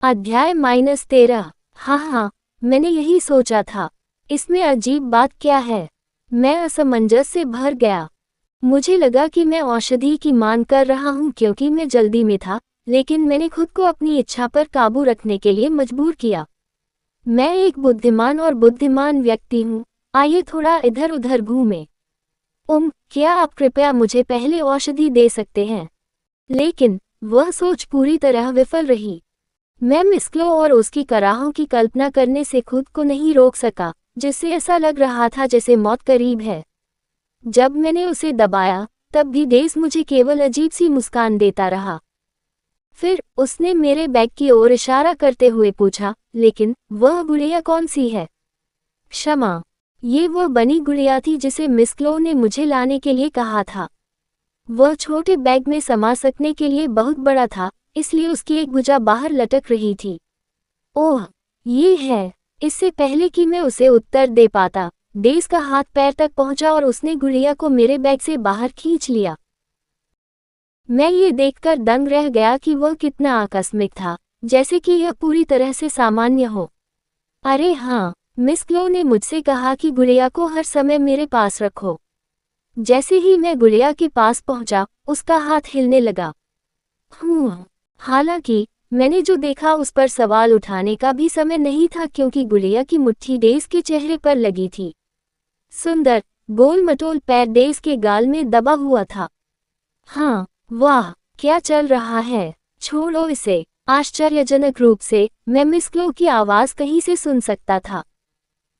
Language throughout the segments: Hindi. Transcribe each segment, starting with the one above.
अध्याय -13। हाँ, मैंने यही सोचा था। इसमें अजीब बात क्या है? मैं असमंजस से भर गया। मुझे लगा कि मैं औषधि की मांग कर रहा हूँ क्योंकि मैं जल्दी में था, लेकिन मैंने खुद को अपनी इच्छा पर काबू रखने के लिए मजबूर किया। मैं एक बुद्धिमान और बुद्धिमान व्यक्ति हूँ। आइए थोड़ा इधर उधर घूमें। क्या आप कृपया मुझे पहले औषधि दे सकते हैं? लेकिन वह सोच पूरी तरह विफल रही। मैं मिस क्लो और उसकी कराहों की कल्पना करने से खुद को नहीं रोक सका, जिससे ऐसा लग रहा था जैसे मौत करीब है। जब मैंने उसे दबाया, तब भी डेज़ मुझे केवल अजीब सी मुस्कान देता रहा। फिर उसने मेरे बैग की ओर इशारा करते हुए पूछा, लेकिन वह गुड़िया कौन सी है? क्षमा, ये वह बनी गुड़िया थी जिसे मिस क्लो ने मुझे लाने के लिए कहा था। वह छोटे बैग में समा सकने के लिए बहुत बड़ा था, इसलिए उसकी एक भुजा बाहर लटक रही थी। ओह, ये है। इससे पहले कि मैं उसे उत्तर दे पाता, डेज़ का हाथ पैर तक पहुंचा और उसने गुड़िया को मेरे बैग से बाहर खींच लिया। मैं ये देखकर दंग रह गया कि वह कितना आकस्मिक था, जैसे कि यह पूरी तरह से सामान्य हो। अरे हाँ, मिस क्लो ने मुझसे कहा कि गुड़िया को हर समय मेरे पास रखो। जैसे ही मैं गुड़िया के पास पहुंचा, उसका हाथ हिलने लगा। हालांकि मैंने जो देखा उस पर सवाल उठाने का भी समय नहीं था क्योंकि गुड़िया की मुट्ठी डेज़ के चेहरे पर लगी थी। सुंदर, गोल-मटोल पैर डेज़ के गाल में दबा हुआ था। हाँ, वाह, क्या चल रहा है? छोड़ो इसे। आश्चर्यजनक रूप से, मैं मिस क्लो की आवाज़ कहीं से सुन सकता था।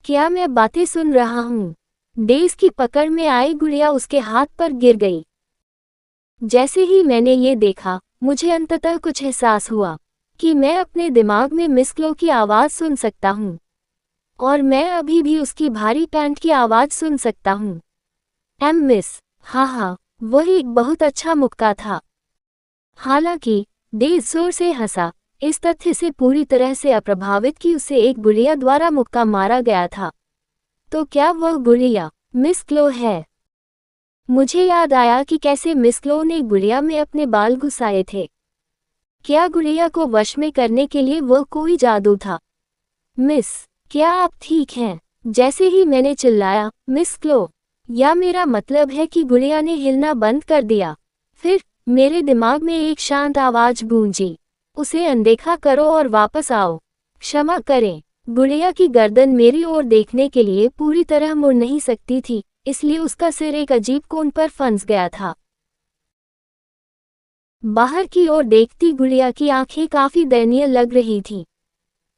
क्या मैं बातें सुन रहा हूँ? डेज़ की पकड़ में आई गुड़िया उसके हाथ पर गिर गई। जैसे ही मैंने ये देखा, मुझे अंततः कुछ एहसास हुआ कि मैं अपने दिमाग में मिस क्लो की आवाज़ सुन सकता हूँ। और मैं अभी भी उसकी भारी पैंट की आवाज़ सुन सकता हूँ। मिस। हाँ, वह एक बहुत अच्छा मुक्का था। हालांकि डेज़ जोर से हंसा, इस तथ्य से पूरी तरह से अप्रभावित कि उसे एक गुड़िया द्वारा मुक्का मारा गया था। तो क्या वह गुड़िया मिस क्लो है? मुझे याद आया कि कैसे मिस क्लो ने गुड़िया में अपने बाल घुसाए थे। क्या गुड़िया को वश में करने के लिए वह कोई जादू था? मिस, क्या आप ठीक हैं? जैसे ही मैंने चिल्लाया, मिस क्लो, या मेरा मतलब है कि गुड़िया ने हिलना बंद कर दिया। फिर मेरे दिमाग में एक शांत आवाज गूंजी, उसे अनदेखा करो और वापस आओ। क्षमा करें। गुड़िया की गर्दन मेरी ओर देखने के लिए पूरी तरह मुड़ नहीं सकती थी, इसलिए उसका सिर एक अजीब कोण पर फंस गया था। बाहर की ओर देखती गुड़िया की आंखें काफी दयनीय लग रही थीं।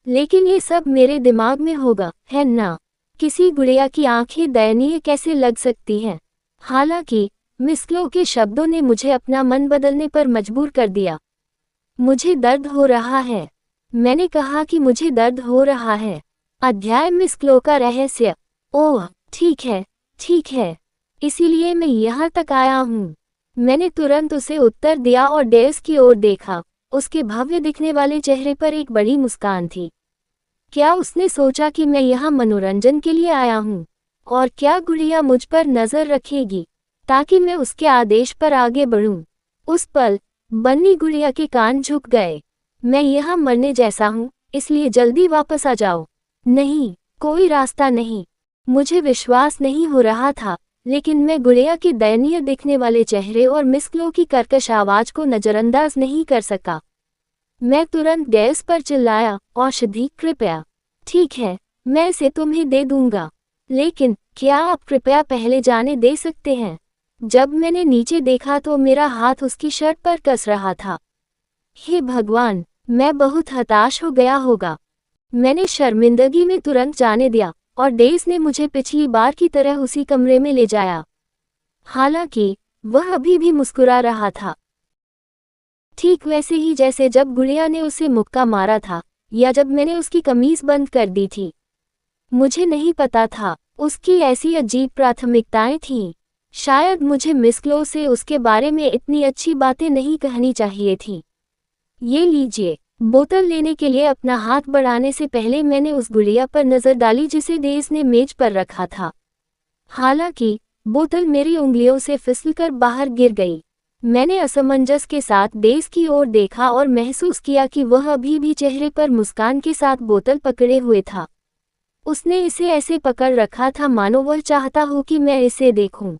लेकिन ये सब मेरे दिमाग में होगा, है ना? किसी गुड़िया की आंखें दयनीय कैसे लग सकती हैं? हालांकि मिस क्लो के शब्दों ने मुझे अपना मन बदलने पर मजबूर कर दिया। मुझे दर्द हो रहा है। मैंने कहा कि मुझे दर्द हो रहा है। अध्याय मिस क्लो का रहस्य। ओह, ठीक है। इसीलिए मैं यहाँ तक आया हूँ। मैंने तुरंत उसे उत्तर दिया और डेज़ की ओर देखा। उसके भव्य दिखने वाले चेहरे पर एक बड़ी मुस्कान थी। क्या उसने सोचा कि मैं यहाँ मनोरंजन के लिए आया हूँ? और क्या गुड़िया मुझ पर नजर रखेगी ताकि मैं उसके आदेश पर आगे बढ़ूँ? उस पल बन्नी गुड़िया के कान झुक गए। मैं यहाँ मरने जैसा हूँ, इसलिए जल्दी वापस आ जाओ। नहीं, कोई रास्ता नहीं। मुझे विश्वास नहीं हो रहा था, लेकिन मैं गुड़िया के दयनीय दिखने वाले चेहरे और मिस क्लो की कर्कश आवाज को नजरअंदाज नहीं कर सका। मैं तुरंत डेज़ पर चिल्लाया, औषधि कृपया। ठीक है, मैं इसे तुम्हें दे दूंगा, लेकिन क्या आप कृपया पहले जाने दे सकते हैं? जब मैंने नीचे देखा तो मेरा हाथ उसकी शर्ट पर कस रहा था। हे भगवान, मैं बहुत हताश हो गया होगा। मैंने शर्मिंदगी में तुरंत जाने दिया और डेज़ ने मुझे पिछली बार की तरह उसी कमरे में ले जाया। हालांकि वह अभी भी मुस्कुरा रहा था, ठीक वैसे ही जैसे जब गुड़िया ने उसे मुक्का मारा था या जब मैंने उसकी कमीज बंद कर दी थी। मुझे नहीं पता था, उसकी ऐसी अजीब प्राथमिकताएं थीं। शायद मुझे मिस क्लो से उसके बारे में इतनी अच्छी बातें नहीं कहनी चाहिए थी। ये लीजिए। बोतल लेने के लिए अपना हाथ बढ़ाने से पहले मैंने उस गुड़िया पर नजर डाली जिसे डेज़ ने मेज पर रखा था। हालांकि बोतल मेरी उंगलियों से फिसलकर बाहर गिर गई। मैंने असमंजस के साथ डेज़ की ओर देखा और महसूस किया कि वह अभी भी चेहरे पर मुस्कान के साथ बोतल पकड़े हुए था। उसने इसे ऐसे पकड़ रखा था मानो वह चाहता हो कि मैं इसे देखूं।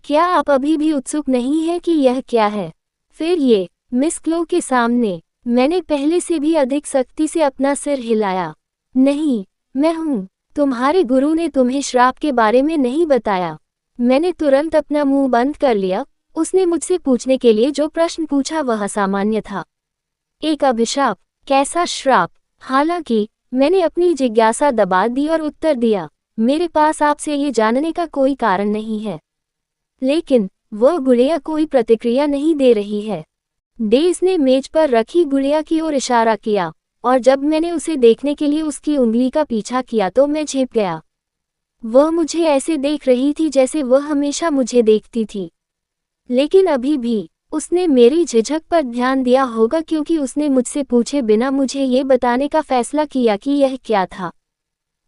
क्या आप अभी भी उत्सुक नहीं हैं कि यह क्या है? फिर ये, मिस क्लो के सामने, मैंने पहले से भी अधिक सख्ती से अपना सिर हिलाया। नहीं, मैं हूँ। तुम्हारे गुरु ने तुम्हें श्राप के बारे में नहीं बताया। मैंने तुरंत अपना मुंह बंद कर लिया। उसने मुझसे पूछने के लिए जो प्रश्न पूछा वह असामान्य था। एक अभिशाप, कैसा श्राप? हालांकि मैंने अपनी जिज्ञासा दबा दी और उत्तर दिया, मेरे पास आपसे ये जानने का कोई कारण नहीं है। लेकिन वह गुड़िया कोई प्रतिक्रिया नहीं दे रही है। डेज़ ने मेज पर रखी गुड़िया की ओर इशारा किया, और जब मैंने उसे देखने के लिए उसकी उंगली का पीछा किया तो मैं झेप गया। वह मुझे ऐसे देख रही थी जैसे वह हमेशा मुझे देखती थी। लेकिन अभी भी उसने मेरी झिझक पर ध्यान दिया होगा क्योंकि उसने मुझसे पूछे बिना मुझे ये बताने का फैसला किया कि यह क्या था।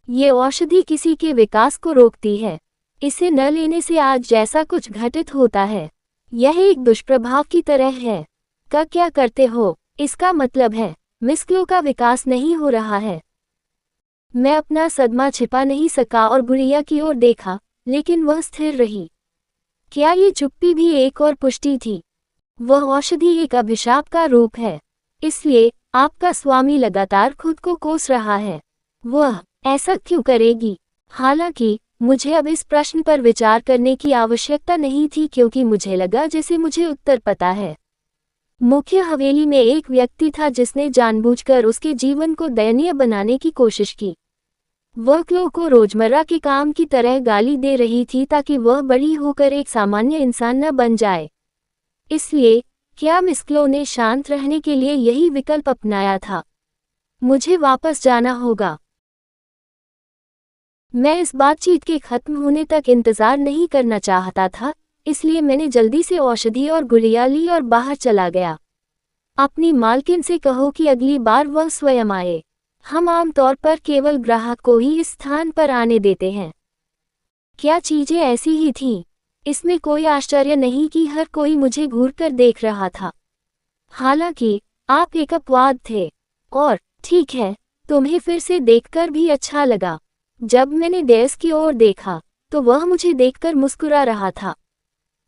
ये औषधि किसी के विकास को रोकती है। इसे न लेने से आज जैसा कुछ घटित होता है, यह एक दुष्प्रभाव की तरह है। क्या करते हो? इसका मतलब है मिस क्लो का विकास नहीं हो रहा है। मैं अपना सदमा छिपा नहीं सका और गुड़िया की ओर देखा, लेकिन वह स्थिर रही। क्या ये चुप्पी भी एक और पुष्टि थी? वह औषधि एक अभिशाप का रूप है, इसलिए आपका स्वामी लगातार खुद को कोस रहा है। वह ऐसा क्यों करेगी? हालांकि मुझे अब इस प्रश्न पर विचार करने की आवश्यकता नहीं थी क्योंकि मुझे लगा जैसे मुझे उत्तर पता है। मुख्य हवेली में एक व्यक्ति था जिसने जानबूझकर उसके जीवन को दयनीय बनाने की कोशिश की। वह क्लो को रोजमर्रा के काम की तरह गाली दे रही थी ताकि वह बड़ी होकर एक सामान्य इंसान न बन जाए। इसलिए क्या मिस क्लो ने शांत रहने के लिए यही विकल्प अपनाया था? मुझे वापस जाना होगा। मैं इस बातचीत के खत्म होने तक इंतजार नहीं करना चाहता था, इसलिए मैंने जल्दी से औषधि और गुड़िया ली और बाहर चला गया। अपनी मालकिन से कहो कि अगली बार वह स्वयं आए। हम आमतौर पर केवल ग्राहक को ही इस स्थान पर आने देते हैं। क्या चीजें ऐसी ही थीं? इसमें कोई आश्चर्य नहीं कि हर कोई मुझे घूरकर देख रहा था। हालांकि आप एक अपवाद थे। और ठीक है, तुम्हें फिर से देखकर भी अच्छा लगा। जब मैंने डेज़ की ओर देखा, तो वह मुझे देखकर मुस्कुरा रहा था।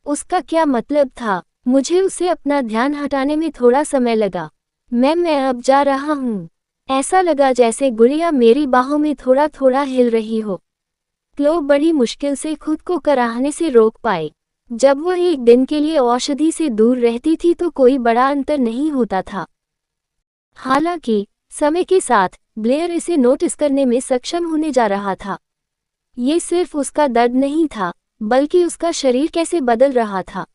उसका क्या मतलब था? मुझे उससे अपना ध्यान हटाने में थोड़ा समय लगा। मैं अब जा रहा हूँ। ऐसा लगा जैसे गुड़िया मेरी बाहों में थोड़ा थोड़ा हिल रही हो। क्लो बड़ी मुश्किल से खुद को कराहने से रोक पाई। जब वह एक दिन के लिए औषधि से दूर रहती थी तो कोई बड़ा अंतर नहीं होता था। हालांकि समय के साथ ब्लेयर इसे नोटिस करने में सक्षम होने जा रहा था। ये सिर्फ उसका दर्द नहीं था, बल्कि उसका शरीर कैसे बदल रहा था।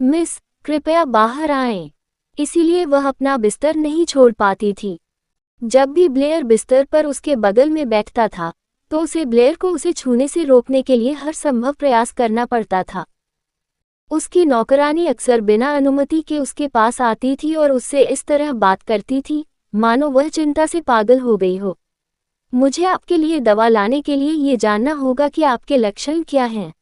मिस, कृपया बाहर आएं। इसीलिए वह अपना बिस्तर नहीं छोड़ पाती थी। जब भी ब्लेयर बिस्तर पर उसके बगल में बैठता था, तो उसे ब्लेयर को उसे छूने से रोकने के लिए हर संभव प्रयास करना पड़ता था। उसकी नौकरानी अक्सर बिना अनुमति के उसके पास आती थी और उससे इस तरह बात करती थी, मानो वह चिंता से पागल हो गई हो। मुझे आपके लिए दवा लाने के लिए ये जानना होगा कि आपके लक्षण क्या हैं।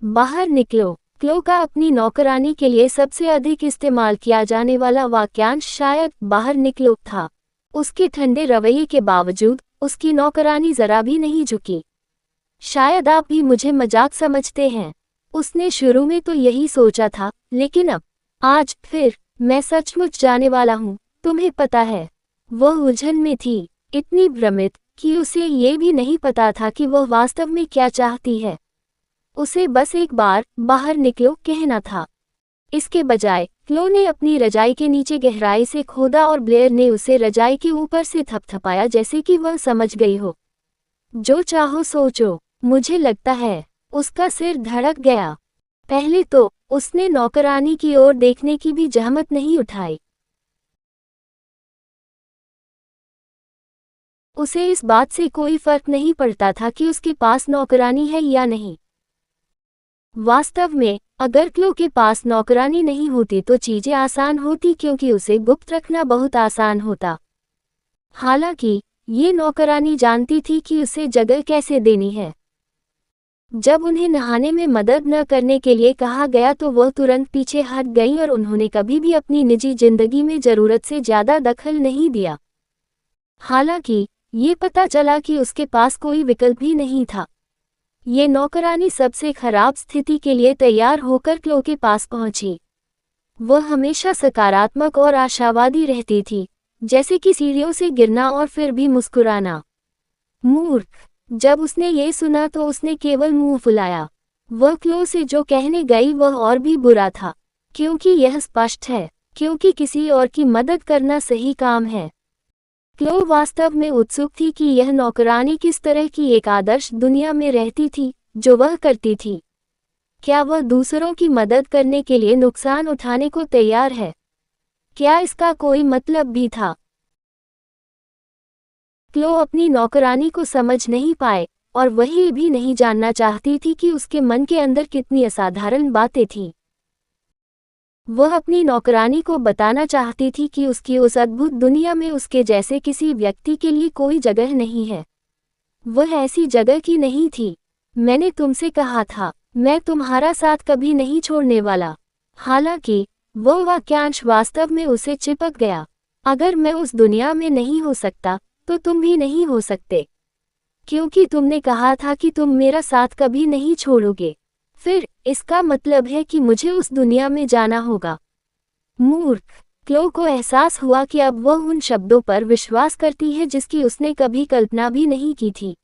बाहर निकलो। क्लो का अपनी नौकरानी के लिए सबसे अधिक इस्तेमाल किया जाने वाला वाक्यांश शायद बाहर निकलो था। उसके ठंडे रवैये के बावजूद उसकी नौकरानी जरा भी नहीं झुकी। शायद आप भी मुझे मजाक समझते हैं। उसने शुरू में तो यही सोचा था, लेकिन अब, आज फिर, मैं सचमुच जाने वाला हूँ। तुम्हें पता है, वह उलझन में थी, इतनी भ्रमित कि उसे ये भी नहीं पता था कि वह वास्तव में क्या चाहती है। उसे बस एक बार बाहर निकलो कहना था। इसके बजाय क्लो ने अपनी रजाई के नीचे गहराई से खोदा और ब्लेयर ने उसे रजाई के ऊपर से थपथपाया जैसे कि वह समझ गई हो। जो चाहो सोचो। मुझे लगता है उसका सिर धड़क गया। पहले तो उसने नौकरानी की ओर देखने की भी जहमत नहीं उठाई। उसे इस बात से कोई फर्क नहीं पड़ता था कि उसके पास नौकरानी है या नहीं। वास्तव में अगर क्लो के पास नौकरानी नहीं होती तो चीजें आसान होती क्योंकि उसे गुप्त रखना बहुत आसान होता। हालांकि ये नौकरानी जानती थी कि उसे जगह कैसे देनी है। जब उन्हें नहाने में मदद न करने के लिए कहा गया तो वह तुरंत पीछे हट गईं और उन्होंने कभी भी अपनी निजी जिंदगी में जरूरत से ज्यादा दखल नहीं दिया। हालांकि ये पता चला कि उसके पास कोई विकल्प ही नहीं था। ये नौकरानी सबसे खराब स्थिति के लिए तैयार होकर क्लो के पास पहुंची। वह हमेशा सकारात्मक और आशावादी रहती थी, जैसे कि सीढ़ियों से गिरना और फिर भी मुस्कुराना। मूर्ख! जब उसने ये सुना तो उसने केवल मुंह फुलाया। वह क्लो से जो कहने गई वह और भी बुरा था, क्योंकि यह स्पष्ट है, क्योंकि किसी और की मदद करना सही काम है। क्लो वास्तव में उत्सुक थी कि यह नौकरानी किस तरह की एक आदर्श दुनिया में रहती थी, जो वह करती थी। क्या वह दूसरों की मदद करने के लिए नुकसान उठाने को तैयार है? क्या इसका कोई मतलब भी था? क्लो अपनी नौकरानी को समझ नहीं पाए, और वह ये भी नहीं जानना चाहती थी कि उसके मन के अंदर कितनी असाधारण बातें थीं। वह अपनी नौकरानी को बताना चाहती थी कि उसकी उस अद्भुत दुनिया में उसके जैसे किसी व्यक्ति के लिए कोई जगह नहीं है। वह ऐसी जगह की नहीं थी। मैंने तुमसे कहा था, मैं तुम्हारा साथ कभी नहीं छोड़ने वाला। हालांकि वह वाक्यांश वास्तव में उसे चिपक गया। अगर मैं उस दुनिया में नहीं हो सकता, तो तुम भी नहीं हो सकते, क्योंकि तुमने कहा था कि तुम मेरा साथ कभी नहीं छोड़ोगे। फिर इसका मतलब है कि मुझे उस दुनिया में जाना होगा। मूर्ख! क्लो को एहसास हुआ कि अब वह उन शब्दों पर विश्वास करती है जिसकी उसने कभी कल्पना भी नहीं की थी।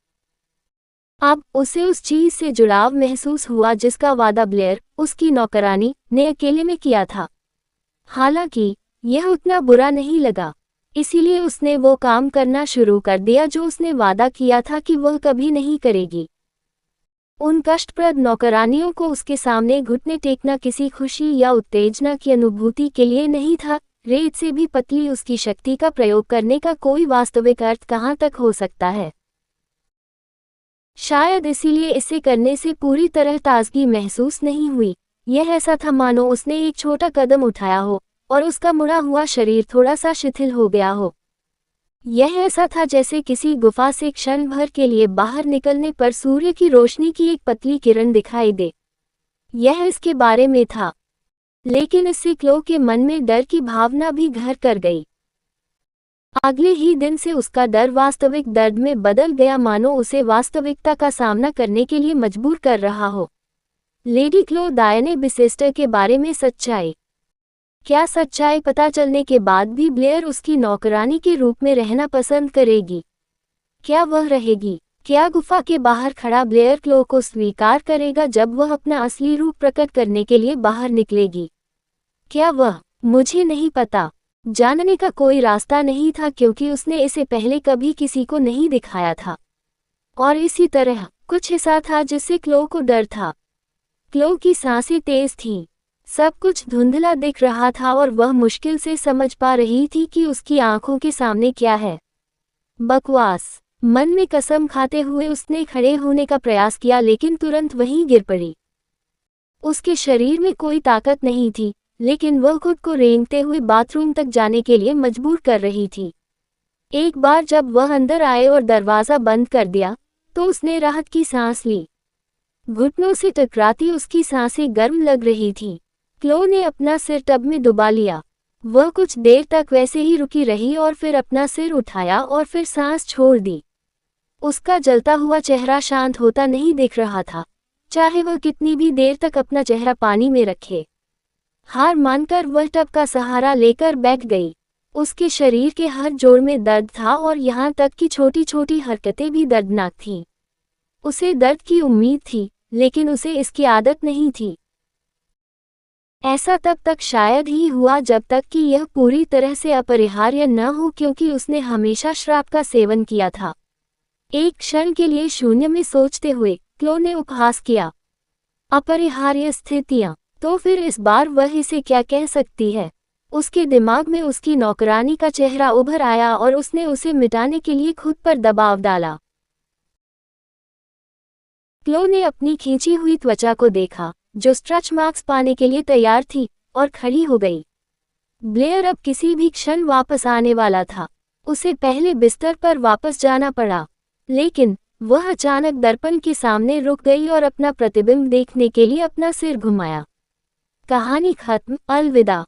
अब उसे उस चीज से जुड़ाव महसूस हुआ जिसका वादा ब्लेयर, उसकी नौकरानी, ने अकेले में किया था। हालांकि यह उतना बुरा नहीं लगा, इसीलिए उसने वो काम करना शुरू कर दिया जो उसने वादा किया था कि वह कभी नहीं करेगी। उन कष्टप्रद नौकरानियों को उसके सामने घुटने टेकना किसी खुशी या उत्तेजना की अनुभूति के लिए नहीं था। रेत से भी पतली उसकी शक्ति का प्रयोग करने का कोई वास्तविक अर्थ कहाँ तक हो सकता है? शायद इसीलिए इसे करने से पूरी तरह ताजगी महसूस नहीं हुई। यह ऐसा था मानो उसने एक छोटा कदम उठाया हो और उसका मुड़ा हुआ शरीर थोड़ा सा शिथिल हो गया हो। यह ऐसा था जैसे किसी गुफा से क्षण भर के लिए बाहर निकलने पर सूर्य की रोशनी की एक पतली किरण दिखाई दे। यह इसके बारे में था, लेकिन इससे क्लो के मन में डर की भावना भी घर कर गई। अगले ही दिन से उसका डर वास्तविक दर्द में बदल गया, मानो उसे वास्तविकता का सामना करने के लिए मजबूर कर रहा हो। लेडी क्लो डायने बिसेस्टर के बारे में सच्चाई। क्या सच्चाई पता चलने के बाद भी ब्लेयर उसकी नौकरानी के रूप में रहना पसंद करेगी? क्या वह रहेगी? क्या गुफा के बाहर खड़ा ब्लेयर क्लो को स्वीकार करेगा जब वह अपना असली रूप प्रकट करने के लिए बाहर निकलेगी? क्या वह? मुझे नहीं पता। जानने का कोई रास्ता नहीं था, क्योंकि उसने इसे पहले कभी किसी को नहीं दिखाया था। और इसी तरह कुछ हिस्सा था जिससे क्लो को डर था। क्लो की सांसें तेज थीं। सब कुछ धुंधला दिख रहा था और वह मुश्किल से समझ पा रही थी कि उसकी आंखों के सामने क्या है। बकवास! मन में कसम खाते हुए उसने खड़े होने का प्रयास किया, लेकिन तुरंत वहीं गिर पड़ी। उसके शरीर में कोई ताकत नहीं थी, लेकिन वह खुद को रेंगते हुए बाथरूम तक जाने के लिए मजबूर कर रही थी। एक बार जब वह अंदर आए और दरवाज़ा बंद कर दिया, तो उसने राहत की सांस ली। घुटनों से टकराती उसकी सांसें गर्म लग रही थीं। क्लो ने अपना सिर टब में डुबा लिया। वह कुछ देर तक वैसे ही रुकी रही और फिर अपना सिर उठाया और फिर सांस छोड़ दी। उसका जलता हुआ चेहरा शांत होता नहीं दिख रहा था, चाहे वह कितनी भी देर तक अपना चेहरा पानी में रखे। हार मानकर वह टब का सहारा लेकर बैठ गई। उसके शरीर के हर जोड़ में दर्द था और यहाँ तक कि छोटी छोटी हरकतें भी दर्दनाक थीं। उसे दर्द की उम्मीद थी, लेकिन उसे इसकी आदत नहीं थी। ऐसा तब तक शायद ही हुआ जब तक कि यह पूरी तरह से अपरिहार्य न हो, क्योंकि उसने हमेशा शराब का सेवन किया था। एक क्षण के लिए शून्य में सोचते हुए क्लो ने उपहास किया। अपरिहार्य स्थितियां, तो फिर इस बार वह इसे क्या कह सकती है? उसके दिमाग में उसकी नौकरानी का चेहरा उभर आया और उसने उसे मिटाने के लिए खुद पर दबाव डाला। क्लो ने अपनी खींची हुई त्वचा को देखा, जो स्ट्रेच मार्क्स पाने के लिए तैयार थी, और खड़ी हो गई। ब्लेयर अब किसी भी क्षण वापस आने वाला था। उसे पहले बिस्तर पर वापस जाना पड़ा, लेकिन वह अचानक दर्पण के सामने रुक गई और अपना प्रतिबिंब देखने के लिए अपना सिर घुमाया। कहानी खत्म। अलविदा।